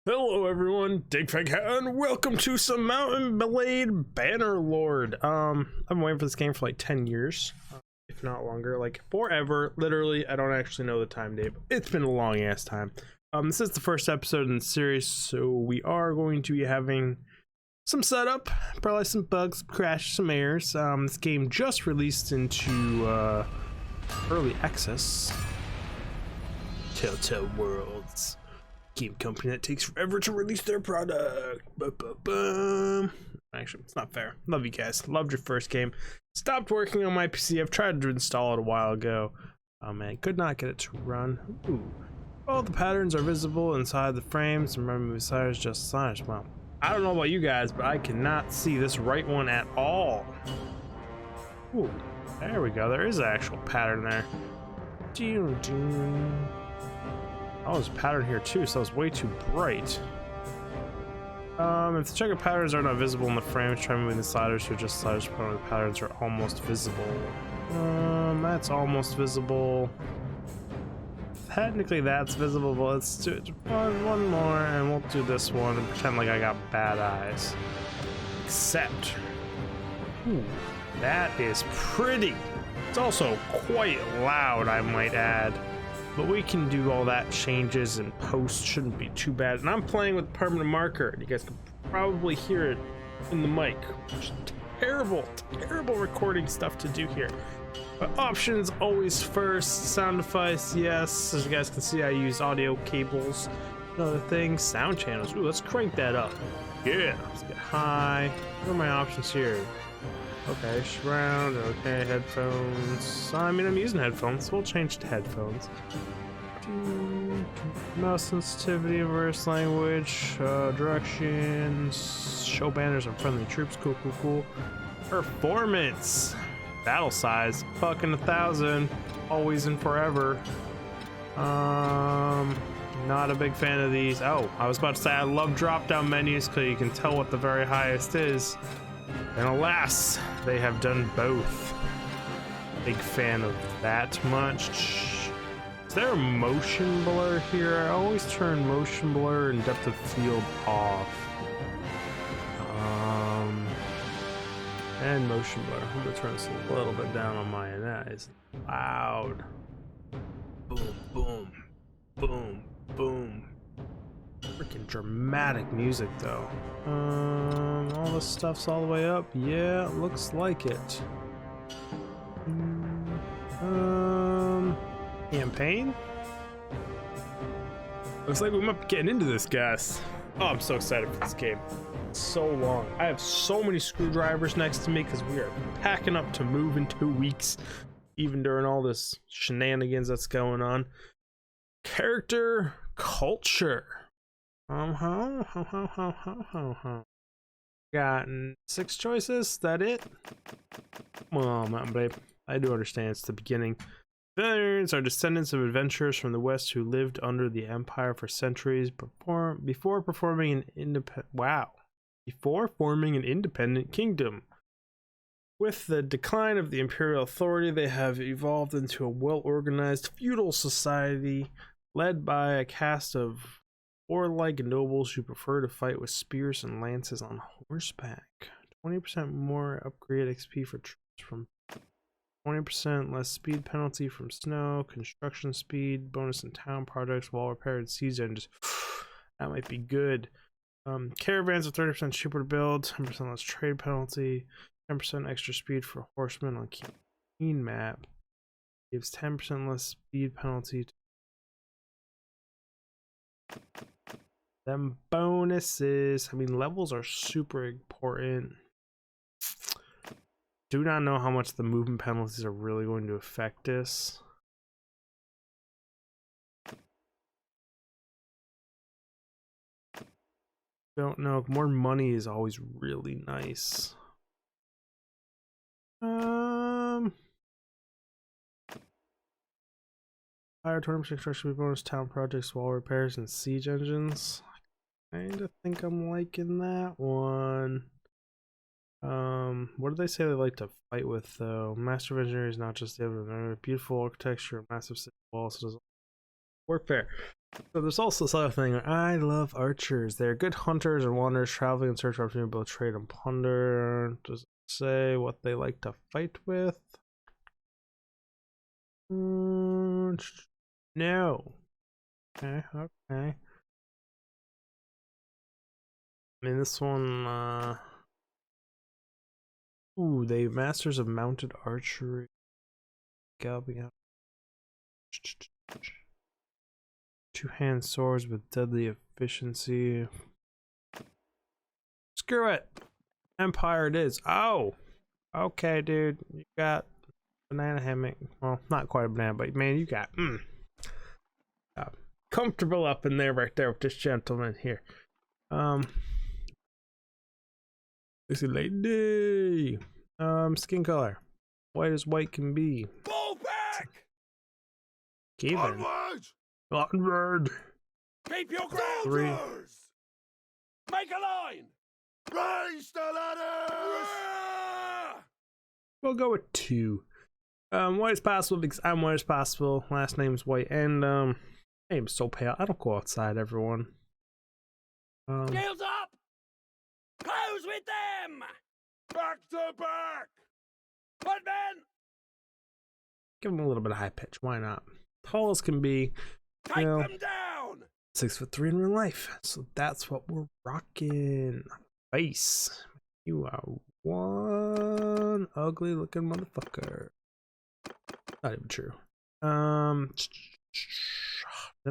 Hello everyone, Digfag and welcome to some Mountain Blade Bannerlord. I've been waiting for this game for like 10 years, if not longer, like forever. Literally, I don't actually know the time date, but it's been a long ass time. This is the first episode in the series, so we are going to be having some setup, probably some bugs, some crashes, some errors. This game just released into early access. Telltale Worlds. Game company that takes forever to release their product. Actually, it's not fair. Love you guys. Loved your first game. Stopped working on my PC. I've tried to install it a while ago. Oh man, could not get it to run. Ooh. All the patterns are visible inside the frames. Remember, the sliders just sliders. Well, I don't know about you guys, but I cannot see this right one at all. Ooh, there we go. There is an actual pattern there. Oh, there's a pattern here too, so it's way too bright. If the checker patterns are not visible in the frames, try moving the sliders to adjust sliders where the patterns are almost visible. That's almost visible. Technically that's visible, but let's do it one more and we'll do this one and pretend like I got bad eyes. Except, ooh, that is pretty. It's also quite loud, I might add. But we can do all that changes in post, shouldn't be too bad. And I'm playing with permanent marker. You guys can probably hear it in the mic, which is terrible recording stuff to do here. But options always first. Sound device, yes. As you guys can see, I use audio cables. Another thing, sound channels. Ooh, let's crank that up. Yeah, let's get high. What are my options here? Okay, surround, okay, headphones. I mean, I'm using headphones, so we'll change to headphones. Mouse sensitivity, verse language, directions, show banners on friendly troops, cool. Performance, battle size, fucking 1,000, always and forever. Not a big fan of these. Oh, I was about to say I love drop-down menus because you can tell what the very highest is. And alas, they have done both. Big fan of that much. Is there a motion blur here? I always turn motion blur and depth of field off. And motion blur. I'm gonna turn this a little bit down on my end. That is loud. Boom, boom, boom, boom. Freaking dramatic music though. All this stuff's all the way up. Yeah, looks like it. Campaign? Looks like we might be getting into this, guys. Oh, I'm so excited for this game. It's so long. I have so many screwdrivers next to me because we are packing up to move in 2 weeks, even during all this shenanigans that's going on. Character culture. Got 6 choices. That it? Well, Mountain Blade. I do understand it's the beginning. Veterans are descendants of adventurers from the West who lived under the Empire for centuries before forming an independent kingdom. With the decline of the imperial authority, they have evolved into a well-organized feudal society led by a caste of warlike nobles who prefer to fight with spears and lances on horseback. 20% more upgrade XP for troops from 20% less speed penalty from snow, construction speed, bonus in town projects, wall repair, and siege engines. That might be good. Caravans are 30% cheaper to build, 10% less trade penalty, 10% extra speed for horsemen on Keen map. Gives 10% less speed penalty to them bonuses. I mean, levels are super important. Do not know how much the movement penalties are really going to affect this. Don't know. More money is always really nice. Higher 20% construction bonus, town projects, wall repairs, and siege engines. I kinda think I'm liking that one. What do they say they like to fight with though? Master of Engineering is not just the other beautiful architecture, massive city walls, so warfare. So there's also this other thing. I love archers. They're good hunters and wanderers traveling in search of opportunity to both trade and plunder. Does it say what they like to fight with? No. Okay, okay. I mean, this one, ooh, they masters of mounted archery. Galloping out. Two-hand swords with deadly efficiency. Screw it. Empire it is. Oh. Okay, dude. You got banana hammock. Well, not quite a banana, but man, you got comfortable up in there right there with this gentleman here. This is lady. Skin color. White as white can be. Fall back! Okay, then. Onward! Onward. Keep your ground! Three. Make a line! Raise the ladders! We'll go with 2. White as possible because I'm white as possible. Last name's white, and I am so pale. I don't go outside, everyone. Shields up! Close with them! Back to back! But men! Give him a little bit of high pitch. Why not? Tall as can be. Take them down! 6'3" in real life. So that's what we're rocking. Face. You are one ugly looking motherfucker. Not even true. They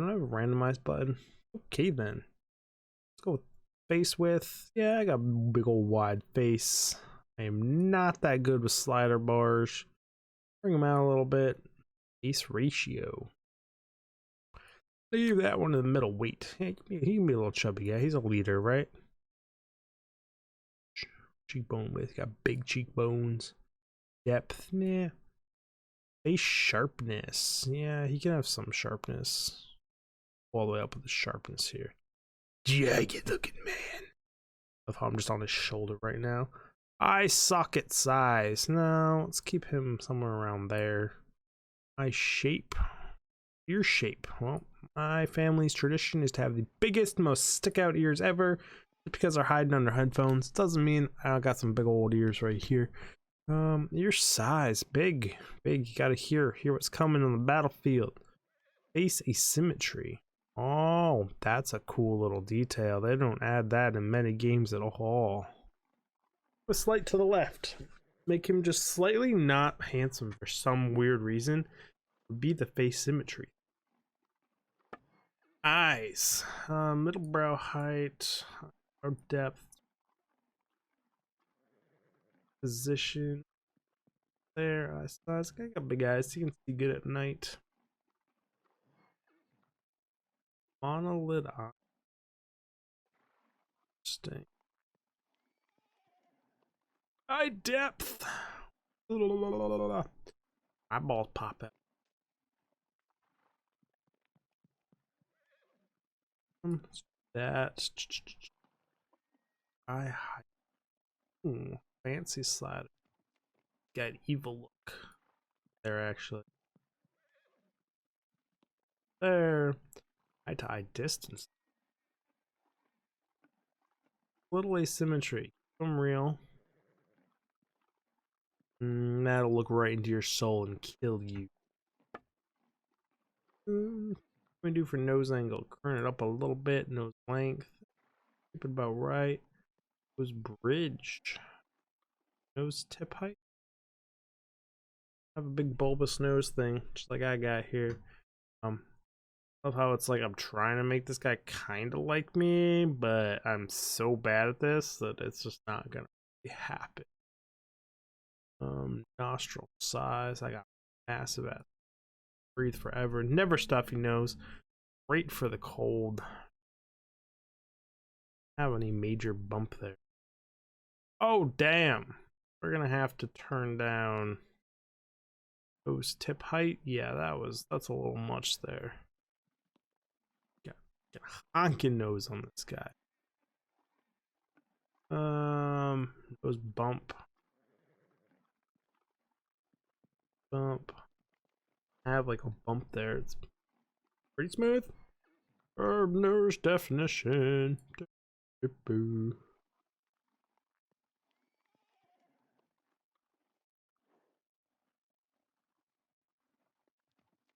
don't have a randomized button. Okay then. Let's go with face width. Yeah, I got a big old wide face. I am not that good with slider bars. Bring them out a little bit. Face ratio. Leave that one in the middle. Weight. Yeah, he can be a little chubby. Yeah, he's a leader, right? Cheekbone width. Got big cheekbones. Depth. Yeah. Face sharpness. Yeah, he can have some sharpness. All the way up with the sharpness here. Jagged looking man. Love how I'm just on his shoulder right now. Eye socket size. No, let's keep him somewhere around there. Eye shape. Ear shape. Well, my family's tradition is to have the biggest, most stick out ears ever. Just because they're hiding under headphones doesn't mean I got some big old ears right here. Ear size, big. You gotta hear what's coming on the battlefield. Face asymmetry. Oh, that's a cool little detail. They don't add that in many games at all. A slight to the left. Make him just slightly not handsome for some weird reason. Would be the face symmetry. Eyes. Middle brow height. Or depth. Position. There. Eye size. I got big eyes. So you can see good at night. Monolid eye. Interesting. Eye depth. Eyeballs pop out. That. Eye height. Ooh, fancy slider. Got evil look. There actually. There. Eye to eye distance. Little asymmetry. I'm real. That'll look right into your soul and kill you. What do we do for nose angle? Turn it up a little bit. Nose length. Keep it about right. Nose bridge. Nose tip height. I have a big bulbous nose thing, just like I got here. Love how it's like I'm trying to make this guy kind of like me, but I'm so bad at this that it's just not gonna really happen. Nostril size. I got massive ass. Breathe forever. Never stuffy nose. Great for the cold. Have any major bump there? Oh damn! We're gonna have to turn down nose tip height. Yeah, that's a little much there. Got a honking nose on this guy. Nose bump. I have like a bump there. It's pretty smooth. Nurse definition. Boo.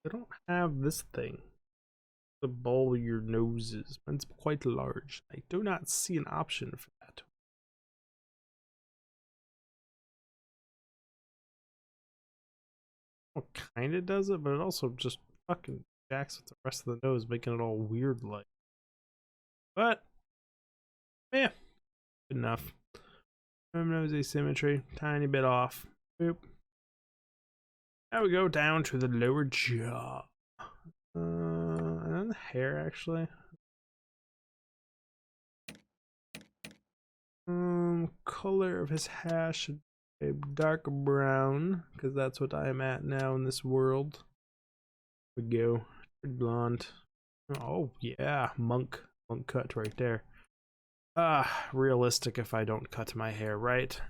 They don't have this thing. The ball of your noses. It's quite large. I do not see an option for that. Well, kind of does it, but it also just fucking jacks with the rest of the nose, making it all weird like. But, yeah, good enough. Nose asymmetry, tiny bit off. Boop. Now we go down to the lower jaw. And then the hair, actually. Color of his hair should be dark brown, because that's what I am at now in this world. Here we go. Blonde. Oh, yeah. Monk cut right there. Realistic if I don't cut my hair, right?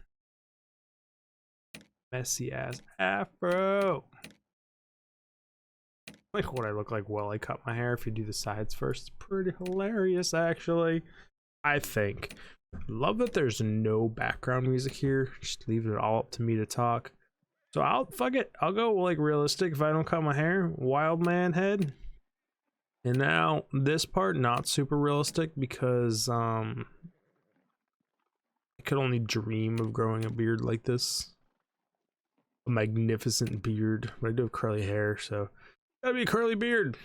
Messy ass afro. Like what I look like while I cut my hair if you do the sides first. It's pretty hilarious, actually. I think. Love that there's no background music here. Just leaving it all up to me to talk. So fuck it. I'll go like realistic if I don't cut my hair. Wild man head. And now this part not super realistic because I could only dream of growing a beard like this. A magnificent beard. But I do have curly hair, so gotta be a curly beard.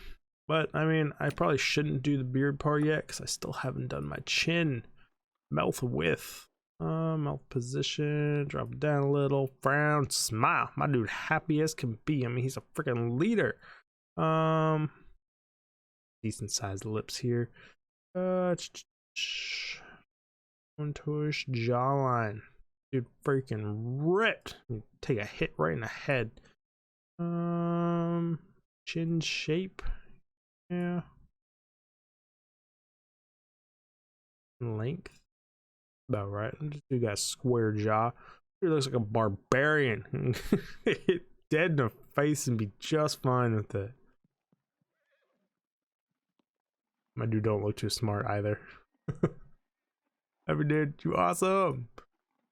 But I mean, I probably shouldn't do the beard part yet because I still haven't done my chin. Mouth width. Mouth position. Drop it down a little. Frown. Smile. My dude happy as can be. I mean, he's a freaking leader. Decent sized lips here. Contours jawline. Dude freaking ripped. Take a hit right in the head. Chin shape. Yeah. Length. About right. You got a square jaw. He looks like a barbarian. Dead in the face and be just fine with it. My dude don't look too smart either. Every dude, you awesome.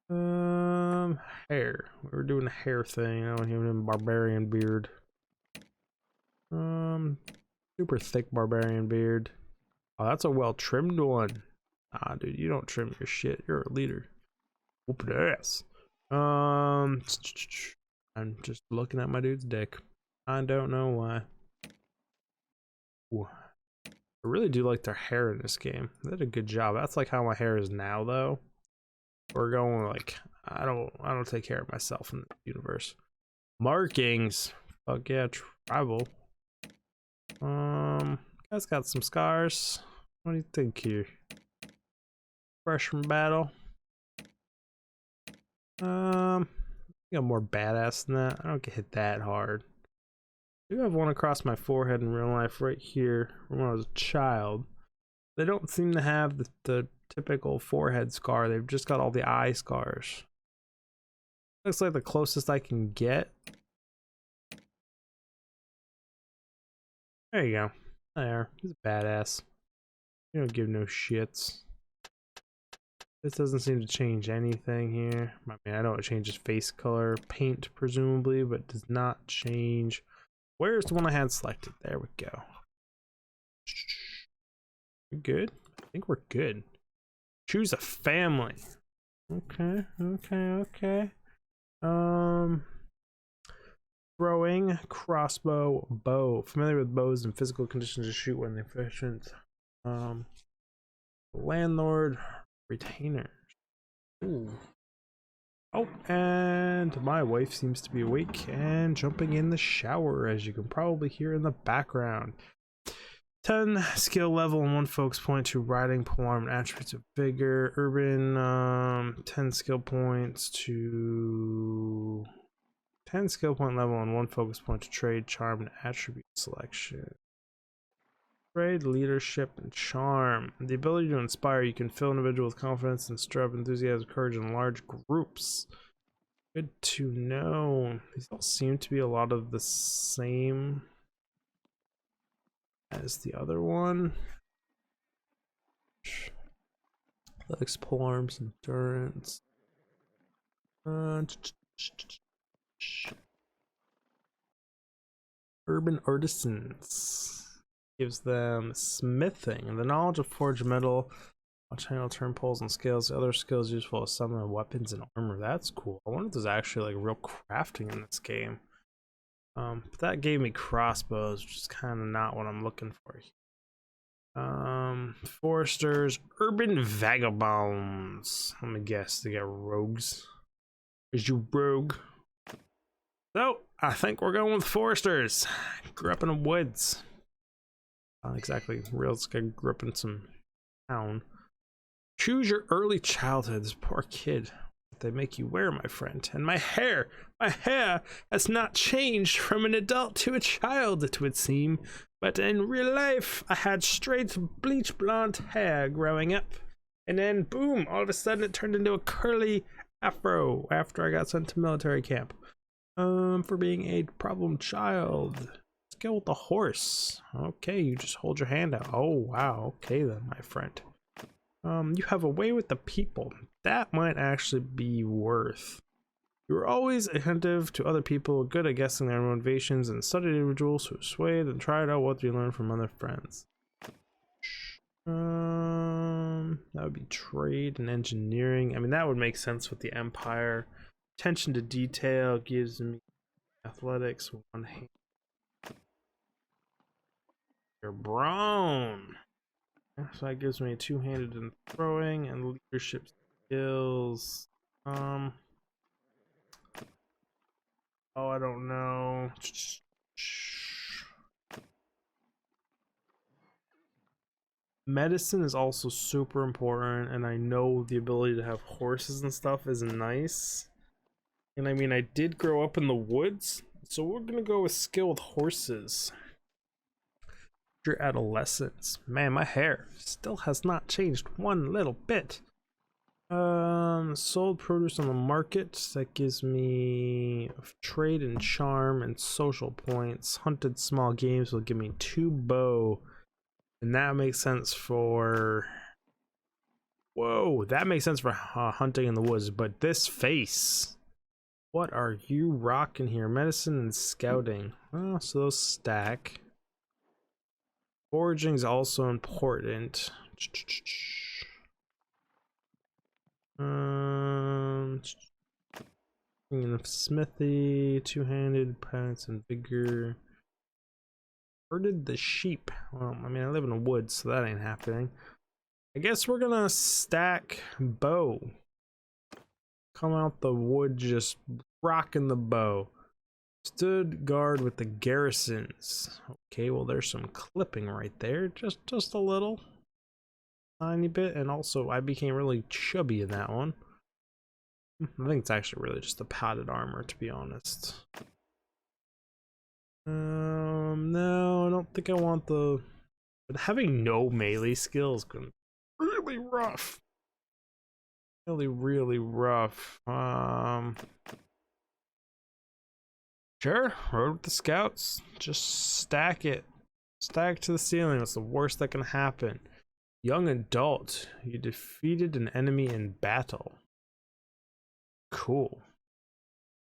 Hair. We were doing a hair thing. I don't even have a barbarian beard. Super thick barbarian beard. Oh, that's a well trimmed one. Ah, dude, you don't trim your shit. You're a leader. Whoop the ass. I'm just looking at my dude's dick. I don't know why. Ooh. I really do like their hair in this game. They did a good job. That's like how my hair is now, though. We're going like I don't take care of myself in the universe. Markings. Fuck yeah, tribal. Guy's got some scars. What do you think here? Fresh from battle. I think I'm more badass than that. I don't get hit that hard. I do have one across my forehead in real life right here from when I was a child. They don't seem to have the typical forehead scar. They've just got all the eye scars. Looks like the closest I can get. There you go. There. He's a badass. You don't give no shits. This doesn't seem to change anything here. I mean, I know it changes face color, paint presumably, but does not change. Where's the one I had selected? There we go. We good? I think we're good. Choose a family. Okay. Throwing, crossbow, bow. Familiar with bows and physical conditions to shoot when efficient. Landlord, retainers. Ooh. Oh, and my wife seems to be awake and jumping in the shower, as you can probably hear in the background. 10 skill level and 1 focus point to riding, polearm, and attributes of vigor. Urban, 10 skill points to 10 skill point level and 1 focus point to trade, charm, and attribute selection. Trade, leadership, and charm. The ability to inspire. You can fill an individual with confidence and stir up enthusiasm, courage in large groups. Good to know. These all seem to be a lot of the same as the other one. Athletics, polearms, endurance. Urban artisans gives them smithing and the knowledge of forged metal. Channel turn poles and scales. The other skills useful as summon weapons and armor. That's cool. I wonder if there's actually like real crafting in this game. But that gave me crossbows, which is kind of not what I'm looking for here. Foresters, urban vagabonds. Let me guess, they got rogues. Is you rogue? So I think we're going with foresters. Grew up in the woods. Not exactly real. I grew up in some town. Choose your early childhood. This poor kid. What they make you wear, my friend. And my hair has not changed from an adult to a child, it would seem. But in real life, I had straight bleach blonde hair growing up. And then, boom, all of a sudden it turned into a curly afro after I got sent to military camp. For being a problem child. Let's go with the horse. Okay, you just hold your hand out. Oh, wow. Okay then, my friend. You have a way with the people. That might actually be worth. You were always attentive to other people, good at guessing their motivations, and studied individuals who swayed and tried out what you learned from other friends. That would be trade and engineering. I mean, that would make sense with the Empire. Attention to detail gives me athletics, one hand. You're brown. So that gives me two-handed and throwing and leadership skills. Oh, I don't know. Medicine is also super important, and I know the ability to have horses and stuff is nice. And I mean, I did grow up in the woods, so we're gonna go with skill with horses. Your adolescence. Man, my hair still has not changed one little bit. Sold produce on the market. That gives me trade and charm and social points. Hunted small games will give me 2 bow. And that makes sense for... Whoa, that makes sense for hunting in the woods. But this face... What are you rocking here? Medicine and scouting. Oh, so those stack. Foraging is also important. Smithy, two-handed, pants, and vigor. Herded the sheep. Well, I mean, I live in the woods, so that ain't happening. I guess we're gonna stack bow. Come out the wood just rocking the bow. Stood guard with the garrisons. Okay, well there's some clipping right there. Just a little. Tiny bit. And also I became really chubby in that one. I think it's actually really just the padded armor, to be honest. No, I don't think I want the... But having no melee skill is gonna be really rough. Really rough. Sure, rode with the scouts. Just stack it. Stack to the ceiling. That's the worst that can happen. Young adult. You defeated an enemy in battle. Cool.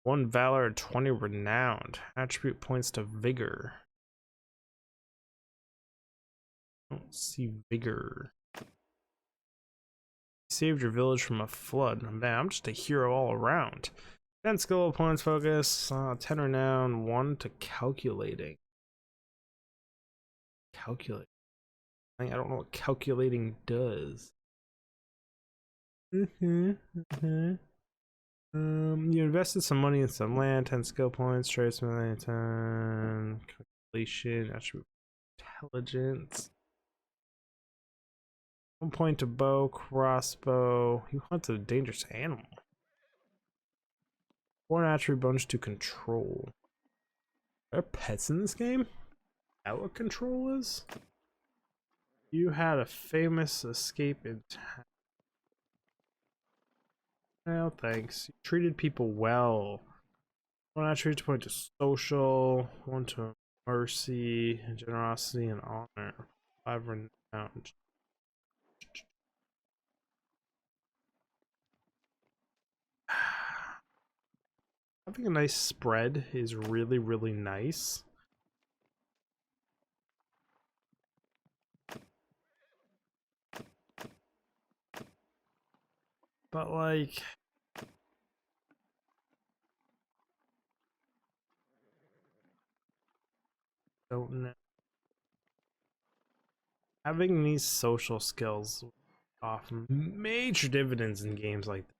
1 valor, 20 renowned. Attribute points to vigor. I don't see vigor. Saved your village from a flood. Man, I'm just a hero all around. 10 skill points focus, 10 renown, 1 to calculating. Calculate. I don't know what calculating does. You invested some money in some land, 10 skill points, tradesman, 10 calculation, attribute intelligence. 1 point to bow, crossbow. You hunted a dangerous animal. 1 attribute bonus to control. Are there pets in this game? Is that what control is? You had a famous escape in town. Well, thanks. You treated people well. 1 attribute to point to social, 1 to mercy, generosity, and honor. 5 renowned. having a nice spread is really, really nice. But like, don't know. Having these social skills off major dividends in games like this.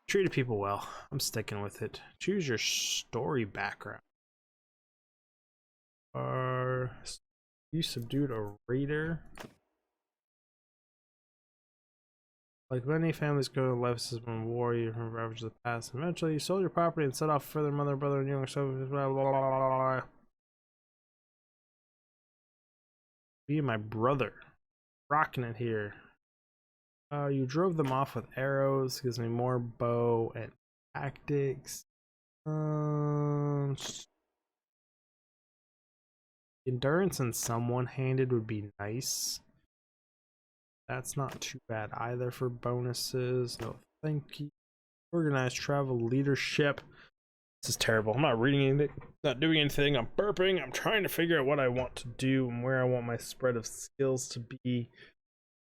Treated people well. I'm sticking with it. Choose your story background. You subdued a raider? Like many families go to life as one war, you from ravage of the past. Eventually, you sold your property and set off further mother, brother, and younger so blah, blah, blah, blah, blah. Me and my brother. Rocking it here. You drove them off with arrows. Gives me more bow and tactics. Endurance and some one-handed would be nice. That's not too bad either for bonuses. No, thank you. Organized travel leadership. This is terrible. I'm not reading anything, not doing anything. I'm burping. I'm trying to figure out what I want to do and where I want my spread of skills to be.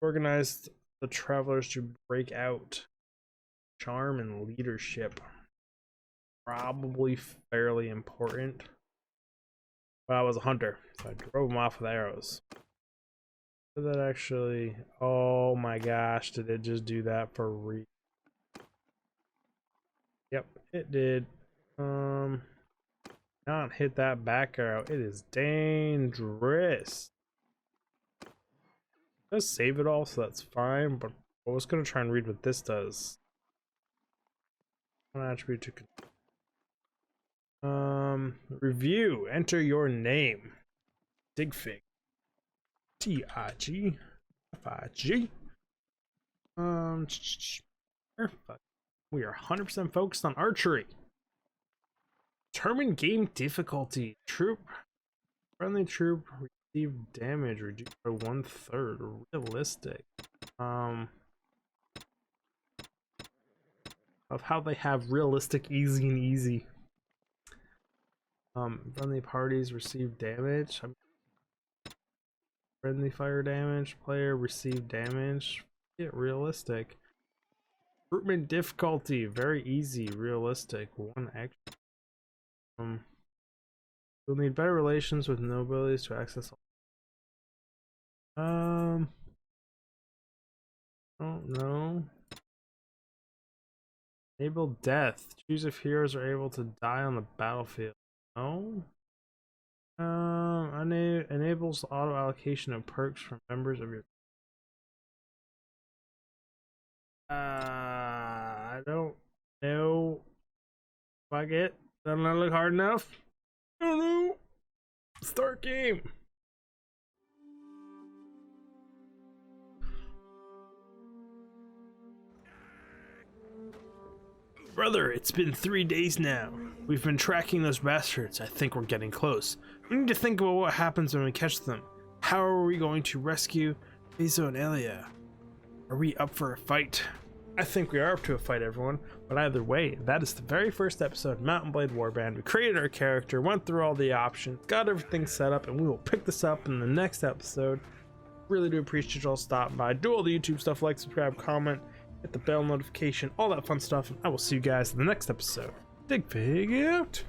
Organized the travelers to break out. Charm and leadership. Probably fairly important. But I was a hunter, so I drove them off with arrows. Did that actually? Oh my gosh, did it just do that for real? Yep, it did. Not hit that back arrow. It is dangerous. Let's save it all, so that's fine. But I was gonna try and read what this does. One attribute to review. Enter your name. Digfig. T-I-G. F-I-G. We are 100% focused on archery. Determine game difficulty. Friendly troop received damage reduced by 1/3. Realistic. Of how they have realistic, easy, and easy. Friendly parties receive damage. Friendly fire damage. Player receive damage. Get realistic. Recruitment difficulty. Very easy. Realistic. 1 extra. You'll need better relations with nobilities to access. I don't know. Enable death. Choose if heroes are able to die on the battlefield. No. Enables auto allocation of perks for members of your. I don't know. Fuck it. Doesn't that look hard enough? I don't know. Start game. Brother, it's been 3 days now. We've been tracking those bastards. I think we're getting close. We need to think about what happens when we catch them. How are we going to rescue Bezo and Elia? Are we up for a fight? I think we are up to a fight, everyone. But either way, that is the very first episode of Mount & Blade Warband. We created our character, went through all the options, got everything set up, and we will pick this up in the next episode. Really do appreciate you all stopping by. Do all the YouTube stuff, like, subscribe, comment, hit the bell notification, all that fun stuff, and I will see you guys in the next episode. Digfig out!